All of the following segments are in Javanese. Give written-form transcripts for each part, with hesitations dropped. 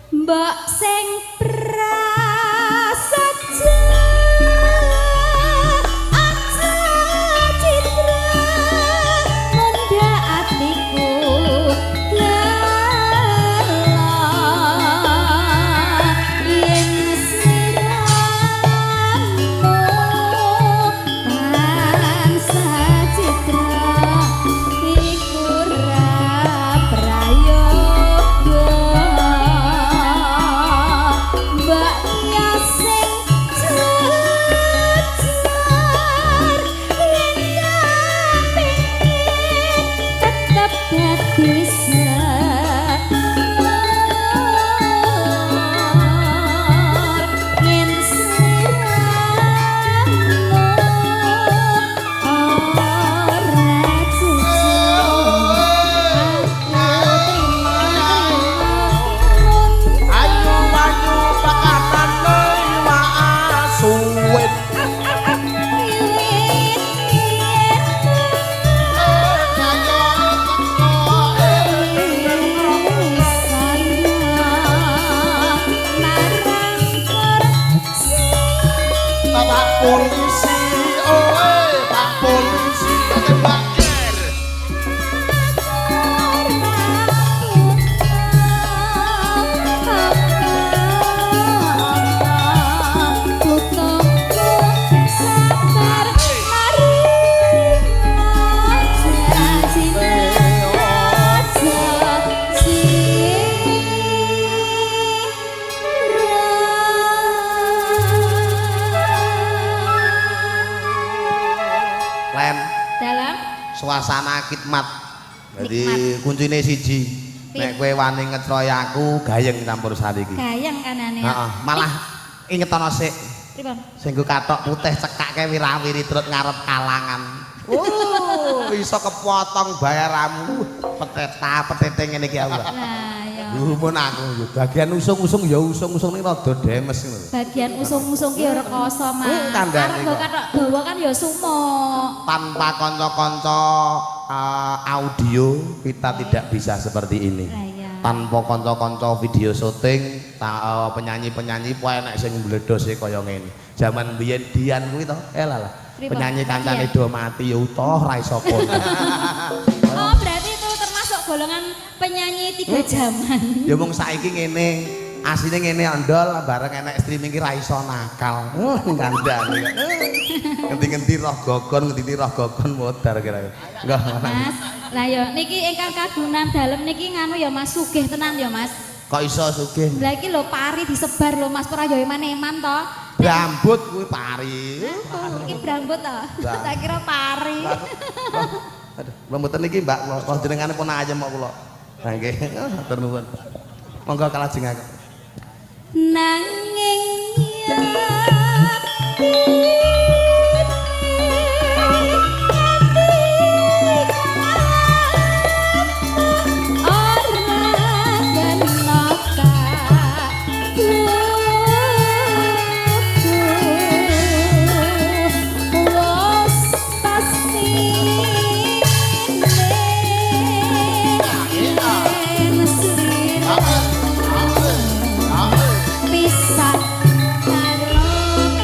Mbok sing prasaja aja citra munda atiku lelah yen sliramu tansah citra iku ra prayoga mbaknya sing jejar yen kapingin tetep dadi semar yen sliramu ora jujur Ayu ayu pakatan wa suwit Pak polisi Pak polisi tembak ger Len dalam suasana khidmat. Jadi kuncine siji. Nek kowe wani ngetroy aku gayeng campur sari iki. gayang kanane. Heeh, malah ingetono sik Pripun? sing nggo kathok putih cekake wirawiri trut ngarep kalangan. Oh, iso kepotong bayaranmu. Petete ngene iki aku. Lah ya. Mun aku yo bagian usung-usung ya usung-usung ning rada demes ngono. Bagian usung-usung ki ora koso, Mas. Kandhane Arep kok. kathok dawa kan ya sumuk. Tanpa kanca-kanca audio kita tidak bisa seperti ini. Lah ya. Tanpa kanca-kanca video syuting, penyanyi-penyanyi poe nek sing mbledhos kaya ngene. Zaman biyen Dian kuwi to, lah. Pripun? Penyanyi kancane Dian. do mati ya utoh ra iso kono. Oh, berarti itu termasuk golongan penyanyi 3 zaman. Ya mung saiki ngene. Asline ngene ndol bareng enek streaming ki ra iso nakal. Kandhane. Ngendi-ngendi roh gogon, ngendi roh gogon modar kira-kira. Enggak. Mas, lah ya niki ingkang kagungan dalem niki nganu ya Mas sugih tenan ya Mas. Kok iso sugih? Lah iki lho pari disebar lho Mas ora ya eman-eman to. Rambut kuwi pari. Iki brambut to. Tak kira pari. Aduh, lembutan iki Mbak, kula jenengane pun ayem kok kula. Lah nggih, matur nuwun. Monggo kalajengaken. Nanging bisa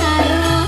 karo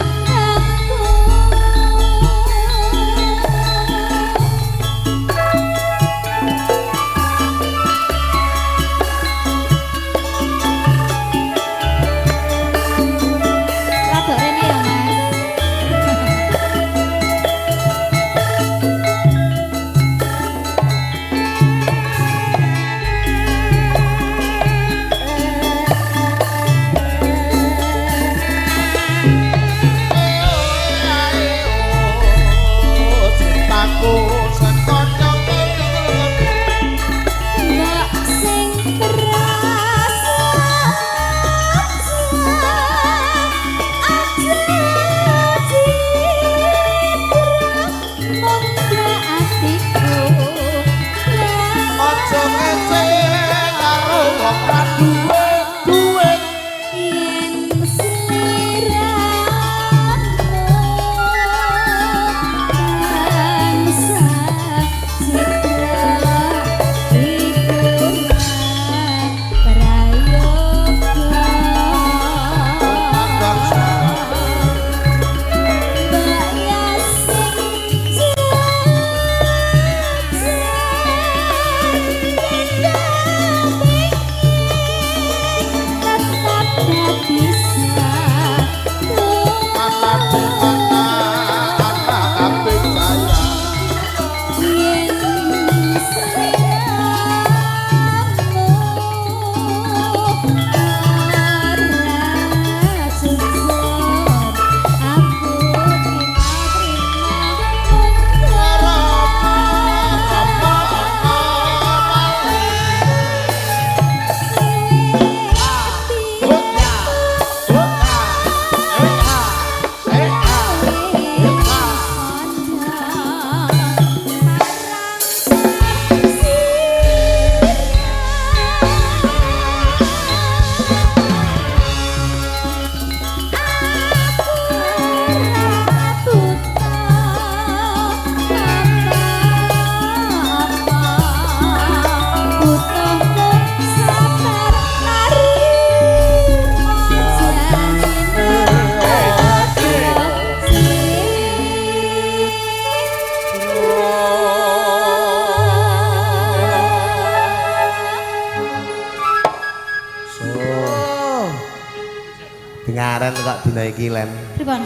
Dengaren kok dina iki Len. Pripun?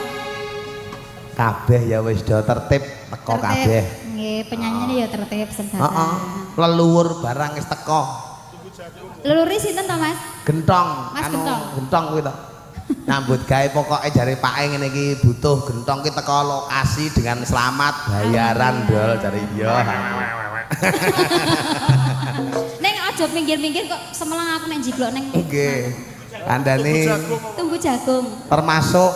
Kabeh ya wis do tertib teko kabeh. Nggih, penyanyine ya tertib sebatas. Heeh. Leluhur barang wis teko. Leluri sinten to, Mas? Gentong, Mas Gentong. gentong kuwi to. Nyambut gawe pokoke jare Pake ngene iki butuh gentong ki teko lokasi dengan selamat bayaran dol jare iya. Neng aja minggir-minggir kok semelang aku nek jiglok neng. Nggih. Kandhane Tunggu jagung. termasuk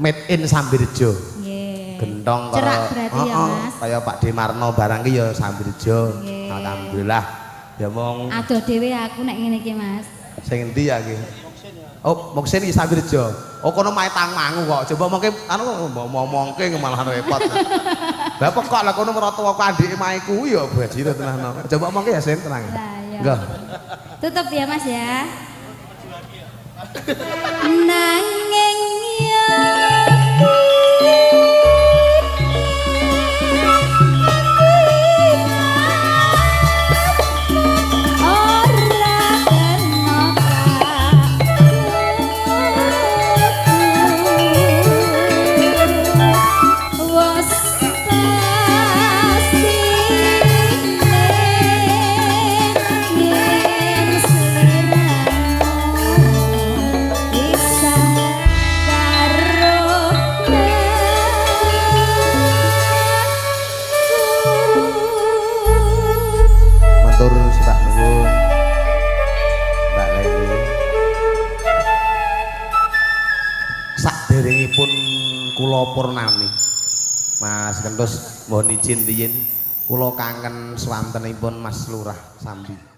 made in Sambirjo. Nggih. Gentong Cerak berarti ya, Mas. Kaya Pak Demarno barang ki ya Sambirjo. Nggih. Alhamdulillah. Ya mong Aduh dhewe aku nek ngene iki, Mas. sing endi ya ki? Oh, Moksin iki Sambirjo. Oh, kono mae Tangmangu kok. Coba mongke anu ngomongke malah repot. Lah kok lah kono mertua kok andike mae kuwi ya bajire tenan. Coba mongke ya Sen tenang. Lah ya. Enggak. Tutup ya, Mas ya. Nanging ya Matur sedak nuwun. Mbak Leni. Saderengipun kula purnami. Mas Kentus mohon izin riyin kula kangen swantenipun Mas Lurah Sambi.